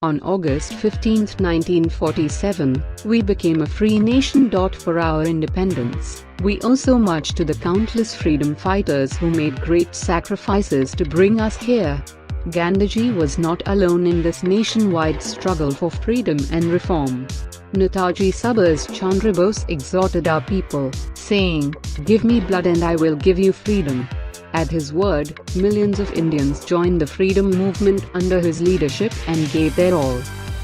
On August 15, 1947, we became a free nation. For our independence, we owe so much to the countless freedom fighters who made great sacrifices to bring us here. Gandhiji was not alone in this nationwide struggle for freedom and reform. Netaji Subhas Chandra Bose exhorted our people, saying, "Give me blood and I will give you freedom." At his word, millions of Indians joined the freedom movement under his leadership and gave their all.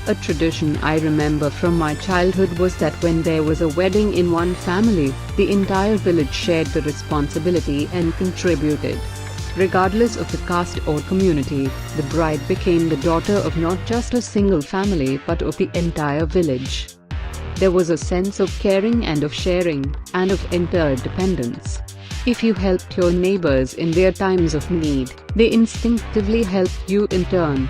A tradition I remember from my childhood was that when there was a wedding in one family, the entire village shared the responsibility and contributed. Regardless of the caste or community, the bride became the daughter of not just a single family but of the entire village. There was a sense of caring and of sharing, and of interdependence. If you helped your neighbors in their times of need, they instinctively helped you in turn.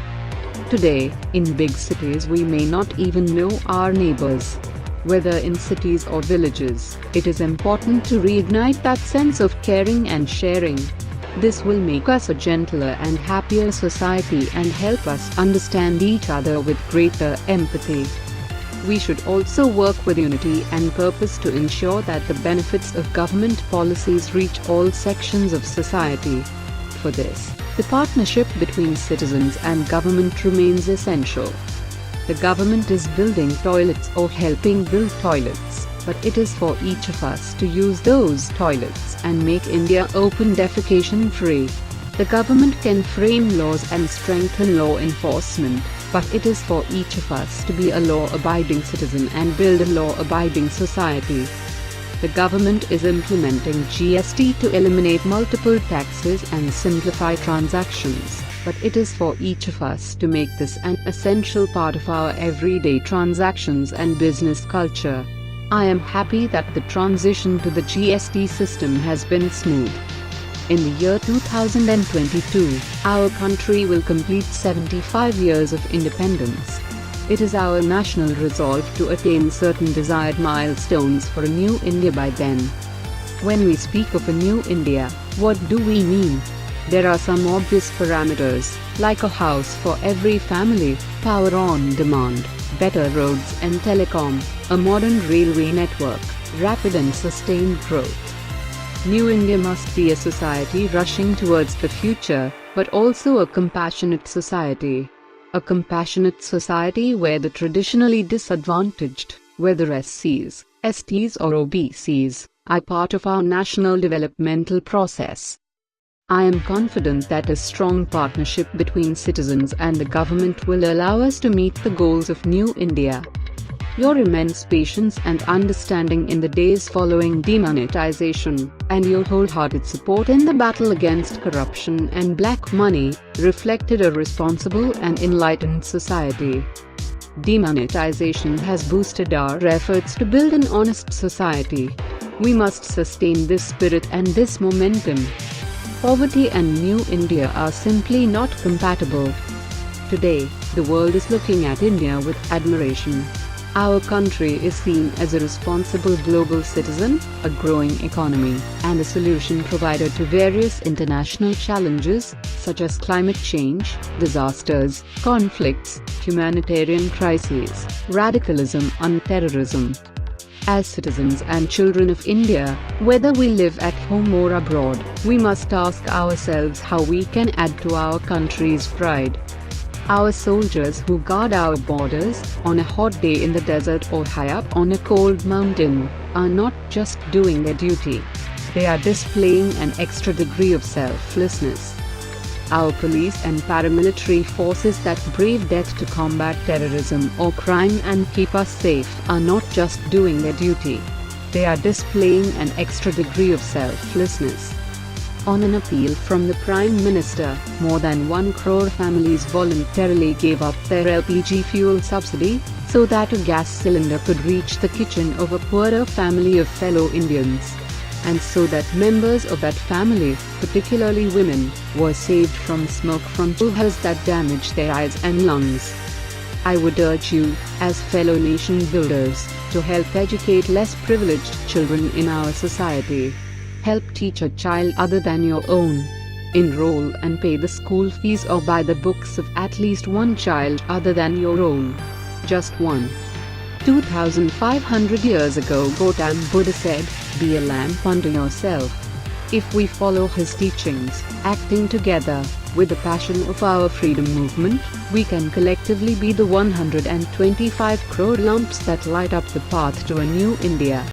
Today, in big cities we may not even know our neighbors. Whether in cities or villages, it is important to reignite that sense of caring and sharing. This will make us a gentler and happier society and help us understand each other with greater empathy. We should also work with unity and purpose to ensure that the benefits of government policies reach all sections of society. For this, the partnership between citizens and government remains essential. The government is building toilets or helping build toilets, but it is for each of us to use those toilets and make India open defecation free. The government can frame laws and strengthen law enforcement, but it is for each of us to be a law-abiding citizen and build a law-abiding society. The government is implementing GST to eliminate multiple taxes and simplify transactions, but it is for each of us to make this an essential part of our everyday transactions and business culture. I am happy that the transition to the GST system has been smooth. In the year 2022, our country will complete 75 years of independence. It is our national resolve to attain certain desired milestones for a new India by then. When we speak of a new India, what do we mean? There are some obvious parameters, like a house for every family, power on demand, better roads and telecom, a modern railway network, rapid and sustained growth. New India must be a society rushing towards the future, but also a compassionate society. A compassionate society where the traditionally disadvantaged, whether SCs, STs or OBCs, are part of our national developmental process. I am confident that a strong partnership between citizens and the government will allow us to meet the goals of New India. Your immense patience and understanding in the days following demonetization, and your wholehearted support in the battle against corruption and black money, reflected a responsible and enlightened society. Demonetization has boosted our efforts to build an honest society. We must sustain this spirit and this momentum. Poverty and New India are simply not compatible. Today, the world is looking at India with admiration. Our country is seen as a responsible global citizen, a growing economy, and a solution provider to various international challenges, such as climate change, disasters, conflicts, humanitarian crises, radicalism and terrorism. As citizens and children of India, whether we live at home or abroad, we must ask ourselves how we can add to our country's pride. Our soldiers who guard our borders, on a hot day in the desert or high up on a cold mountain, are not just doing their duty. They are displaying an extra degree of selflessness. Our police and paramilitary forces that brave death to combat terrorism or crime and keep us safe are not just doing their duty. They are displaying an extra degree of selflessness. On an appeal from the Prime Minister, more than 1 crore families voluntarily gave up their LPG fuel subsidy, so that a gas cylinder could reach the kitchen of a poorer family of fellow Indians. And so that members of that family, particularly women, were saved from smoke from chulhas that damage their eyes and lungs. I would urge you, as fellow nation builders, to help educate less privileged children in our society. Help teach a child other than your own. Enroll and pay the school fees or buy the books of at least one child other than your own. Just one. 2500 years ago Gautam Buddha said, "Be a lamp unto yourself." If we follow his teachings, acting together, with the passion of our freedom movement, we can collectively be the 125 crore lamps that light up the path to a new India.